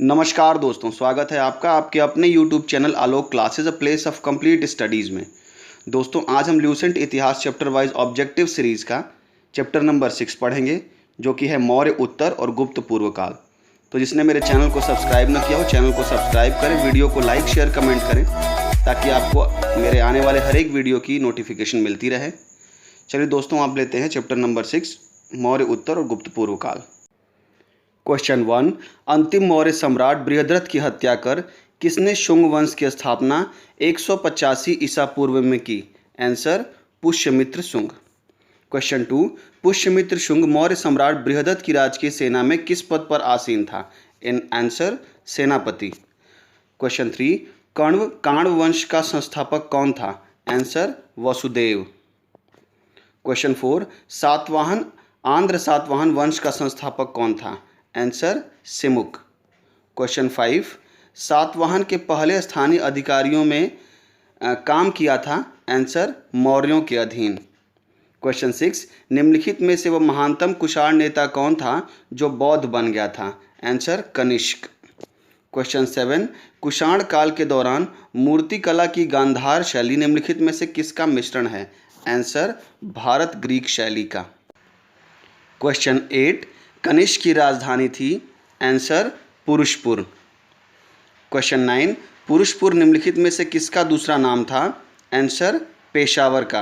नमस्कार दोस्तों, स्वागत है आपका आपके अपने YouTube channel Alok classes a place of complete studies में। दोस्तों, आज हम ल्यूसेंट इतिहास चैप्टर वाइज ऑब्जेक्टिव सीरीज़ का चैप्टर नंबर 6 पढ़ेंगे, जो कि है मौर्य उत्तर और गुप्त पूर्व काल। तो जिसने मेरे चैनल को सब्सक्राइब न किया हो, चैनल को सब्सक्राइब करें, वीडियो को लाइक शेयर कमेंट करें, ताकि आपको मेरे आने वाले हर एक वीडियो की नोटिफिकेशन मिलती रहे। चलिए दोस्तों, आप लेते हैं चैप्टर नंबर 6 मौर्य उत्तर और गुप्त पूर्व काल। क्वेश्चन 1, अंतिम मौर्य सम्राट बृहद्रथ की हत्या कर किसने शुंग वंश की स्थापना 185 ईसा पूर्व में की? आंसर पुष्यमित्र शुंग। क्वेश्चन 2, पुष्यमित्र शुंग मौर्य सम्राट बृहद्रथ की राजकीय सेना में किस पद पर आसीन था? आंसर सेनापति। क्वेश्चन 3, काण्व वंश का संस्थापक कौन था? आंसर वसुदेव। क्वेश्चन 4, सातवाहन आंध्र सातवाहन वंश का संस्थापक कौन था? आंसर सिमुक। क्वेश्चन 5, सातवाहन के पहले स्थानीय अधिकारियों में काम किया था? आंसर मौर्यों के अधीन। क्वेश्चन 6, निम्नलिखित में से वह महानतम कुषाण नेता कौन था जो बौद्ध बन गया था? आंसर कनिष्क। क्वेश्चन 7, कुषाण काल के दौरान मूर्तिकला की गांधार शैली निम्नलिखित में से किसका मिश्रण है? आंसर भारत ग्रीक शैली का। क्वेश्चन 8, कनिष्क की राजधानी थी? आंसर पुरुषपुर। क्वेश्चन 9, पुरुषपुर निम्नलिखित में से किसका दूसरा नाम था? आंसर पेशावर का।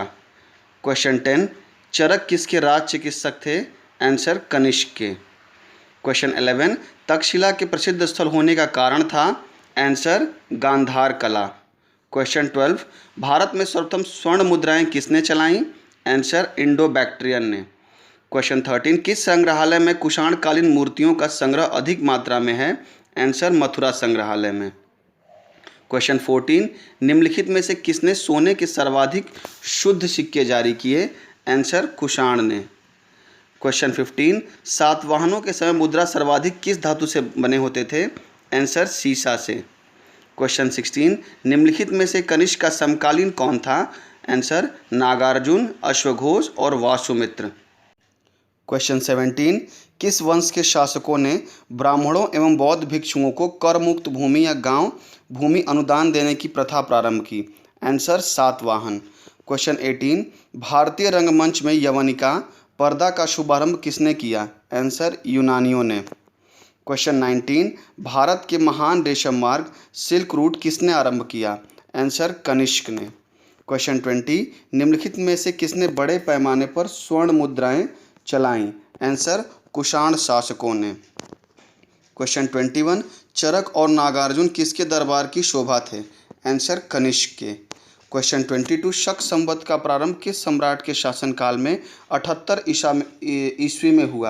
क्वेश्चन 10, चरक किसके राज चिकित्सक थे? आंसर कनिष्क के। क्वेश्चन 11, तक्षशिला के प्रसिद्ध स्थल होने का कारण था? आंसर गांधार कला। क्वेश्चन 12, भारत में सर्वप्रथम स्वर्ण मुद्राएं किसने चलाईं? आंसर इंडो बैक्ट्रियन ने। क्वेश्चन 13, किस संग्रहालय में कुषाण कालीन मूर्तियों का संग्रह अधिक मात्रा में है? आंसर मथुरा संग्रहालय में। क्वेश्चन 14, निम्नलिखित में से किसने सोने के सर्वाधिक शुद्ध सिक्के जारी किए? आंसर कुषाण ने। क्वेश्चन 15, सातवाहनों के समय मुद्रा सर्वाधिक किस धातु से बने होते थे? आंसर सीसा से। क्वेश्चन 16, निम्नलिखित में से कनिष्क का समकालीन कौन था? आंसर नागार्जुन, अश्वघोष और वासुमित्र। क्वेश्चन 17, किस वंश के शासकों ने ब्राह्मणों एवं बौद्ध भिक्षुओं को कर मुक्त भूमि या गांव भूमि अनुदान देने की प्रथा प्रारंभ की? आंसर सातवाहन। क्वेश्चन 18, भारतीय रंगमंच में यवनिका पर्दा का शुभारंभ किसने किया? आंसर यूनानियों ने। क्वेश्चन 19, भारत के महान रेशम मार्ग सिल्क रूट किसने आरंभ किया? आंसर कनिष्क ने। क्वेश्चन 20, निम्नलिखित में से किसने बड़े पैमाने पर स्वर्ण मुद्राएं चलाईं? आंसर कुषाण शासकों ने। क्वेश्चन 21, चरक और नागार्जुन किसके दरबार की शोभा थे? आंसर कनिष्क के। क्वेश्चन 22, शक संवत का प्रारंभ किस सम्राट के शासनकाल में 78 ईस्वी में हुआ?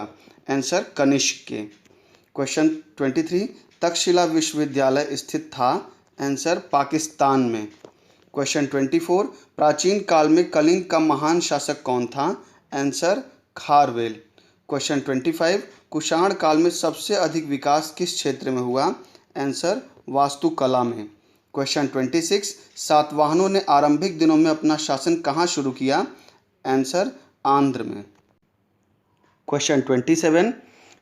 आंसर कनिष्क के। क्वेश्चन 23, तक्षशिला विश्वविद्यालय स्थित था? आंसर पाकिस्तान में। क्वेश्चन 24, प्राचीन काल में कलिंग का महान शासक कौन था? आंसर खारवेल। क्वेश्चन 25, कुषाण काल में सबसे अधिक विकास किस क्षेत्र में हुआ? आंसर वास्तुकला में। क्वेश्चन 26, सातवाहनों ने आरंभिक दिनों में अपना शासन कहाँ शुरू किया? आंसर आंध्र में। क्वेश्चन 27,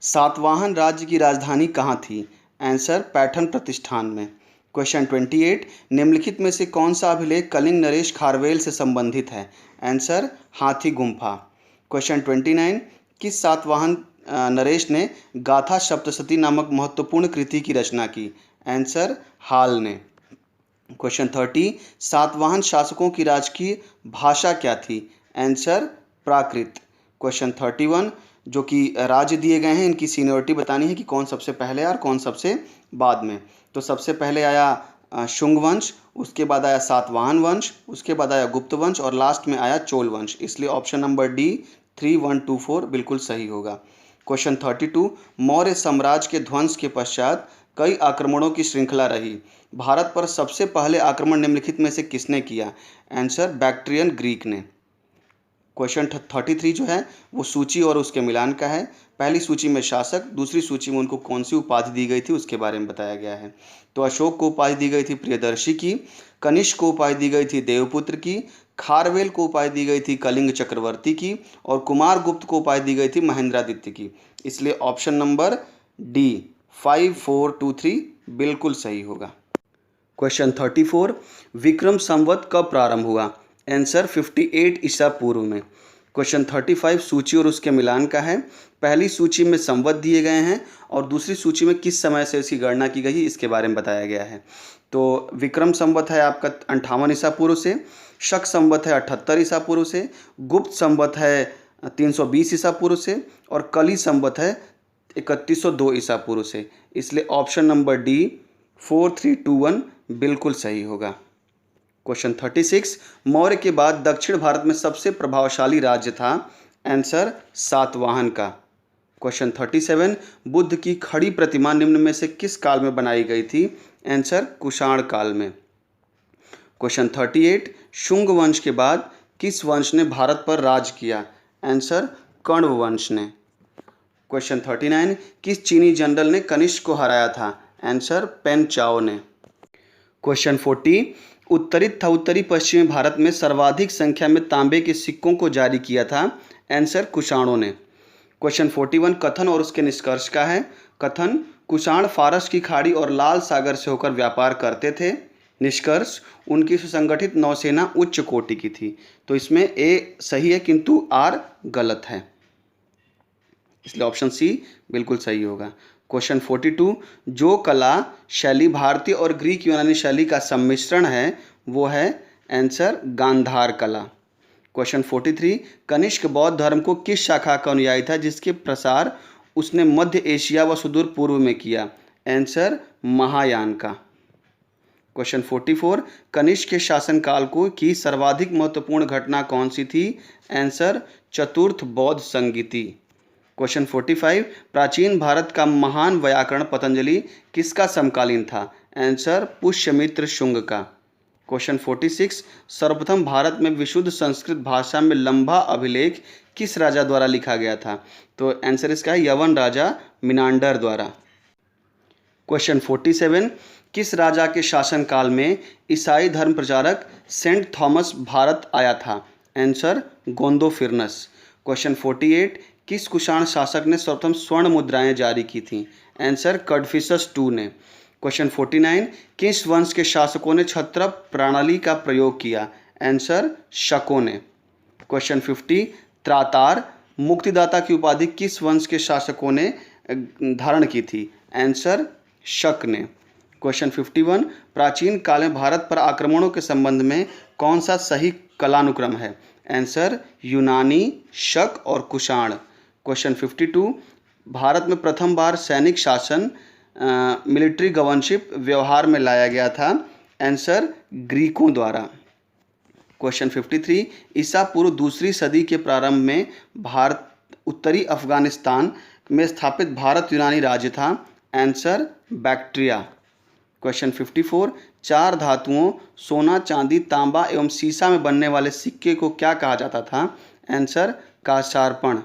सातवाहन राज्य की राजधानी कहाँ थी? आंसर पैठण प्रतिष्ठान में। क्वेश्चन 28, निम्नलिखित में से कौन सा अभिलेख कलिंग नरेश खारवेल से संबंधित है? आंसर हाथी गुम्फा। क्वेश्चन 29, किस सातवाहन नरेश ने गाथा सप्तशती नामक महत्वपूर्ण कृति की रचना की? आंसर हाल ने। क्वेश्चन 30, सातवाहन शासकों की राजकीय भाषा क्या थी? आंसर प्राकृत। क्वेश्चन 31, जो कि राज्य दिए गए हैं, इनकी सीनियरिटी बतानी है कि कौन सबसे पहले आया और कौन सबसे बाद में। तो सबसे पहले आया शुंग वंश, उसके बाद आया सातवाहन वंश, उसके बाद आया गुप्त वंश और लास्ट में आया चोल वंश। इसलिए ऑप्शन नंबर डी 3, 1, 2, 4 बिल्कुल सही होगा। क्वेश्चन 32, मौर्य साम्राज्य के ध्वंस के पश्चात कई आक्रमणों की श्रृंखला रही। भारत पर सबसे पहले आक्रमण निम्नलिखित में से किसने किया? आंसर बैक्ट्रियन ग्रीक ने। क्वेश्चन 33 जो है वो सूची और उसके मिलान का है। पहली सूची में शासक, दूसरी सूची में उनको कौन सी उपाधि दी गई थी उसके बारे में बताया गया है। तो अशोक को उपाधि दी गई थी प्रियदर्शी की, कनिष्क को उपाधि दी गई थी देवपुत्र की, खारवेल को उपाधि दी गई थी कलिंग चक्रवर्ती की और कुमार गुप्त को उपाधि दी गई थी महेंद्रादित्य की। इसलिए ऑप्शन नंबर डी 5423 बिल्कुल सही होगा। क्वेश्चन 34, विक्रम संवत कब प्रारंभ हुआ? आंसर 58 ईसा पूर्व में। क्वेश्चन 35 सूची और उसके मिलान का है। पहली सूची में संवत दिए गए हैं और दूसरी सूची में किस समय से इसकी गणना की गई इसके बारे में बताया गया है। तो विक्रम संवत है आपका 58 ईसा पूर्व से, शक संवत है 78 ईसा पूर्व से, गुप्त संवत है 320 ईसा पूर्व से और कली संवत है 3102 ईसा पूर्व से। इसलिए ऑप्शन नंबर डी 4321 बिल्कुल सही होगा। क्वेश्चन 36, मौर्य के बाद दक्षिण भारत में सबसे प्रभावशाली राज्य था? आंसर सातवाहन का। क्वेश्चन 37, बुद्ध की खड़ी प्रतिमा निम्न में से किस काल में बनाई गई थी? आंसर कुषाण काल में। क्वेश्चन 38, शुंग वंश के बाद किस वंश ने भारत पर राज किया? आंसर कण्व वंश ने। क्वेश्चन 39, किस चीनी जनरल ने कनिष्क को हराया था? आंसर पेन चाओ ने। क्वेश्चन 40, उत्तरी पश्चिमी भारत में सर्वाधिक संख्या में तांबे के सिक्कों को जारी किया था? आंसर कुषाणों ने। क्वेश्चन 41, कथन और उसके निष्कर्ष का है। कथन, कुषाण फारस की खाड़ी और लाल सागर से होकर व्यापार करते थे। निष्कर्ष, उनकी सुसंगठित नौसेना उच्च कोटि की थी। तो इसमें ए सही है किंतु आर गलत है, इसलिए ऑप्शन सी बिल्कुल सही होगा। क्वेश्चन 42, जो कला शैली भारतीय और ग्रीक यूनानी शैली का सम्मिश्रण है वो है? आंसर गांधार कला। क्वेश्चन 43, कनिष्क बौद्ध धर्म को किस शाखा का अनुयायी था जिसके प्रसार उसने मध्य एशिया व सुदूर पूर्व में किया? आंसर महायान का। क्वेश्चन 44, कनिष्क के शासनकाल को की सर्वाधिक महत्वपूर्ण घटना कौन सी थी? आंसर चतुर्थ बौद्ध संगीति। क्वेश्चन 45, प्राचीन भारत का महान व्याकरण पतंजलि किसका समकालीन था? आंसर पुष्यमित्र शुंग का। क्वेश्चन 46, सर्वप्रथम भारत में विशुद्ध संस्कृत भाषा में लंबा अभिलेख किस राजा द्वारा लिखा गया था? तो आंसर इसका है यवन राजा मिनांडर द्वारा। क्वेश्चन 47, किस राजा के शासनकाल में ईसाई धर्म प्रचारक सेंट थॉमस भारत आया था? आंसर गोंदोफिरनस। क्वेश्चन 48, किस कुषाण शासक ने सर्वप्रथम स्वर्ण मुद्राएं जारी की थीं? आंसर कड़फिसस II ने। क्वेश्चन 49, किस वंश के शासकों ने छत्र प्रणाली का प्रयोग किया? आंसर शकों ने। क्वेश्चन 50, त्रातार मुक्तिदाता की उपाधि किस वंश के शासकों ने धारण की थी? आंसर शक ने। क्वेश्चन 51, प्राचीन काल में भारत पर आक्रमणों के संबंध में कौन सा सही कालानुक्रम है? आंसर यूनानी, शक और कुषाण। क्वेश्चन 52, भारत में प्रथम बार सैनिक शासन मिलिट्री गवर्नशिप व्यवहार में लाया गया था? आंसर ग्रीकों द्वारा। क्वेश्चन 53, ईसा पूर्व दूसरी सदी के प्रारंभ में भारत उत्तरी अफगानिस्तान में स्थापित भारत यूनानी राज्य था? Answer Bactria. क्वेश्चन 54, चार धातुओं सोना, चांदी, तांबा एवं सीसा में बनने वाले सिक्के को क्या कहा जाता था? आंसर काशार्पण।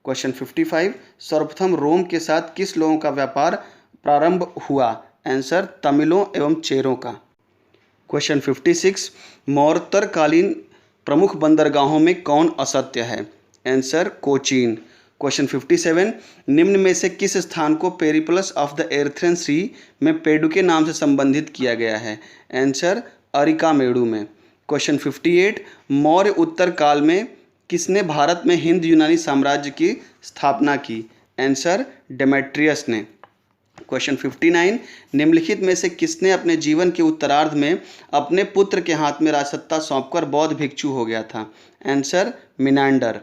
क्वेश्चन 55, सर्वप्रथम रोम के साथ किस लोगों का व्यापार प्रारंभ हुआ? आंसर तमिलों एवं चेरों का। क्वेश्चन 56, मौर्योत्तरकालीन प्रमुख बंदरगाहों में कौन असत्य है? आंसर कोचीन। क्वेश्चन 57, निम्न में से किस स्थान को पेरिप्लस ऑफ द एर्थ्रियन सी में पेडुके नाम से संबंधित किया गया है? आंसर अरिकामेडु में। क्वेश्चन 58, मौर्य उत्तर काल में किसने भारत में हिंद यूनानी साम्राज्य की स्थापना की? आंसर डेमेट्रियस ने। क्वेश्चन 59, निम्नलिखित में से किसने अपने जीवन के उत्तरार्ध में अपने पुत्र के हाथ में राजसत्ता सौंपकर बौद्ध भिक्षु हो गया था? Answer Menander.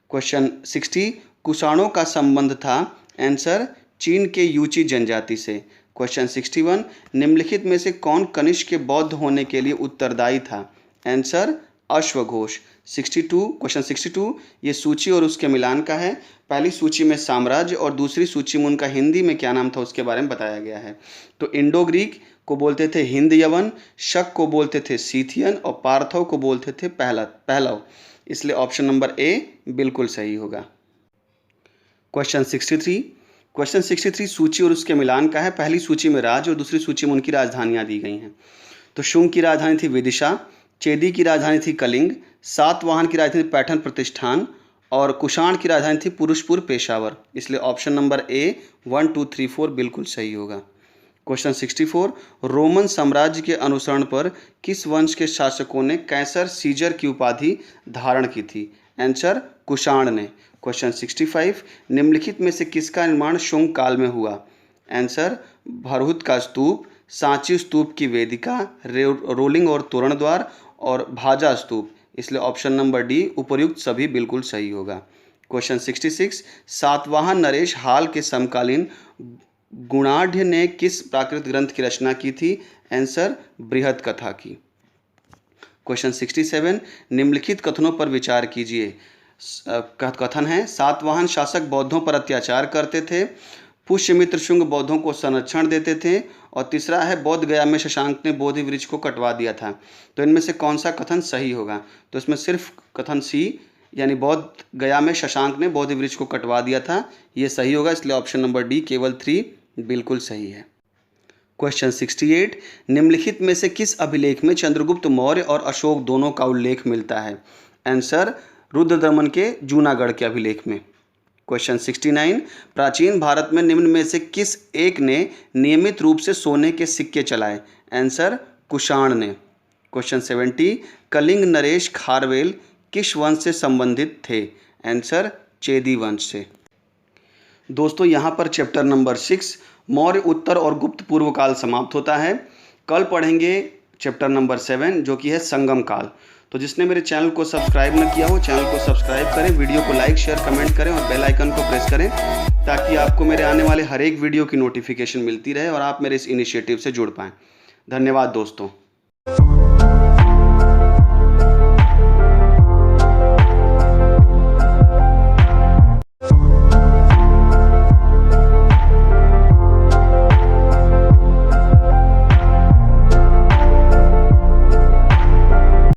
क्वेश्चन 60, कुषाणों का संबंध था? आंसर चीन के यूची जनजाति से। क्वेश्चन 61, निम्नलिखित में से कौन कनिष्क के बौद्ध होने के लिए उत्तरदायी था? आंसर अश्वघोष। 62, क्वेश्चन 62 ये सूची और उसके मिलान का है। पहली सूची में साम्राज्य और दूसरी सूची में उनका हिंदी में क्या नाम था उसके बारे में बताया गया है। तो इंडो ग्रीक को बोलते थे हिंद यवन, शक को बोलते थे सीथियन और पार्थव को बोलते थे पहलव। इसलिए ऑप्शन नंबर ए बिल्कुल सही होगा। क्वेश्चन 63 सूची और उसके मिलान का है। पहली सूची में राज्य और दूसरी सूची में उनकी राजधानियां दी गई हैं। तो शुंग की राजधानी थी विदिशा, चेदी की राजधानी थी कलिंग, सातवाहन की राजधानी पैठन प्रतिष्ठान और कुषाण की राजधानी थी पुरुषपुर पेशावर, इसलिए ऑप्शन नंबर ए 1, 2, 3, 4 बिल्कुल सही होगा। क्वेश्चन 64, रोमन साम्राज्य के अनुसरण पर किस वंश के शासकों ने कैसर सीजर की उपाधि धारण की थी? आंसर कुषाण ने। क्वेश्चन 65, निम्नलिखित में से किसका निर्माण शुंग काल में हुआ? आंसर भरहुत का स्तूप, सांची स्तूप की वेदिका, रोलिंग और तोरण द्वार और भाजा स्तूप, इसलिए ऑप्शन नंबर डी उपर्युक्त सभी बिल्कुल सही होगा। क्वेश्चन 66, सातवाहन नरेश हाल के समकालीन गुणाढ़ ने किस प्राकृत ग्रंथ की रचना की थी? आंसर बृहद कथा की। क्वेश्चन 67, निम्नलिखित कथनों पर विचार कीजिए। कथन है, सातवाहन शासक बौद्धों पर अत्याचार करते थे, पुष्यमित्र शुंग बौद्धों को संरक्षण देते थे, और तीसरा है बोध गया में शशांक ने बोधि वृक्ष को कटवा दिया था। तो इनमें से कौन सा कथन सही होगा? तो इसमें सिर्फ कथन सी यानी बोध गया में शशांक ने बोधि वृक्ष को कटवा दिया था, ये सही होगा, इसलिए ऑप्शन नंबर डी केवल 3 बिल्कुल सही है। क्वेश्चन 68, निम्नलिखित में से किस अभिलेख में चंद्रगुप्त मौर्य और अशोक दोनों का उल्लेख मिलता है? आंसर रुद्रदमन के जूनागढ़ के अभिलेख में। क्वेश्चन 69, प्राचीन भारत में निम्न में से किस एक ने नियमित रूप से सोने के सिक्के चलाए? आंसर कुषाण ने। क्वेश्चन 70, कलिंग नरेश खारवेल किस वंश से संबंधित थे? आंसर चेदी वंश से। दोस्तों यहाँ पर चैप्टर नंबर 6 मौर्य उत्तर और गुप्त पूर्व काल समाप्त होता है। कल पढ़ेंगे चैप्टर नंबर 7 जो कि है संगम काल। तो जिसने मेरे चैनल को सब्सक्राइब न किया हो चैनल को सब्सक्राइब करें, वीडियो को लाइक शेयर कमेंट करें और बेल आइकन को प्रेस करें ताकि आपको मेरे आने वाले हर एक वीडियो की नोटिफिकेशन मिलती रहे और आप मेरे इस इनिशिएटिव से जुड़ पाएँ। धन्यवाद दोस्तों।